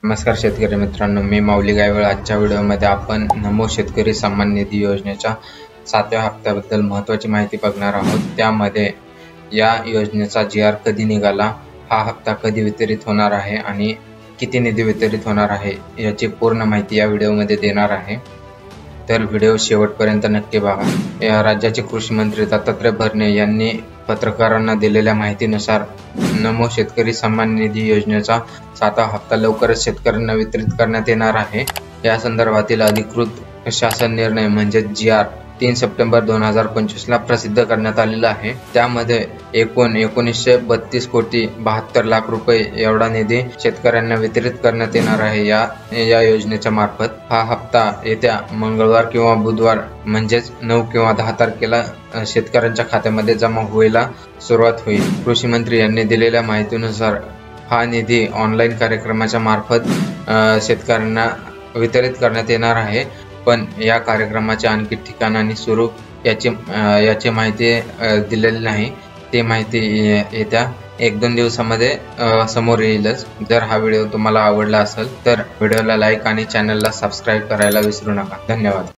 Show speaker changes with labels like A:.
A: नमस्कार शेतकरी मित्रांनो, मी माऊली गायवळ। आजच्या व्हिडिओमध्ये आपण नमो शेतकरी सन्मान निधी योजनेच्या 7व्या हप्त्याबद्दल महत्त्वाची माहिती बघणार आहोत। त्यामध्ये या योजनेचा GR कधी निघाला, हा हप्ता कधी वितरित होणार आहे आणि किती निधी वितरित होणार आहे याची पूर्ण माहिती या व्हिडिओमध्ये देणार आहे। तर व्हिडिओ शेवटपर्यंत नक्की बघा। या राज्याचे कृषी मंत्री दत्तात्रय भरणे यांनी पत्रकारांना दिलेल्या माहितीनुसार नमो शेतकरी सन्मान निधी योजनेचा 7वा हप्ता लवकरच शेतकऱ्यांना वितरित करण्यात येणार आहे। या संदर्भातील अधिकृत शासन निर्णय म्हणजे GR 3 सप्टेंबर 2025 ला प्रसिद्ध करण्यात आलेला आहे। त्यामध्ये एकूण 1932 कोटी 72 लाख रुपये एवढा निधी शेतकऱ्यांना वितरित करण्यात येणार आहे। या योजनेच्या मार्फत हा हप्ता येत्या मंगळवार किंवा बुधवार म्हणजेच 9 किंवा 10 तारखेला शेतकऱ्यांच्या खात्यामध्ये जमा व्हायला सुरुवात होईल। कृषी मंत्री यांनी दिलेल्या माहितीनुसार हा निधी ऑनलाईन कार्यक्रमाच्या मार्फत शेतकऱ्यांना वितरित करण्यात येणार आहे। पण या कार्यक्रमाचे आणखी ठिकाण आणि स्वरूप याची माहिती दिलेली नाही। ती माहिती येत्या 1-2 दिवसामध्ये समोर येईलच। जर हा व्हिडिओ तुम्हाला आवडला असेल तर व्हिडिओला लाईक आणि चॅनलला सबस्क्राईब करायला विसरू नका। धन्यवाद।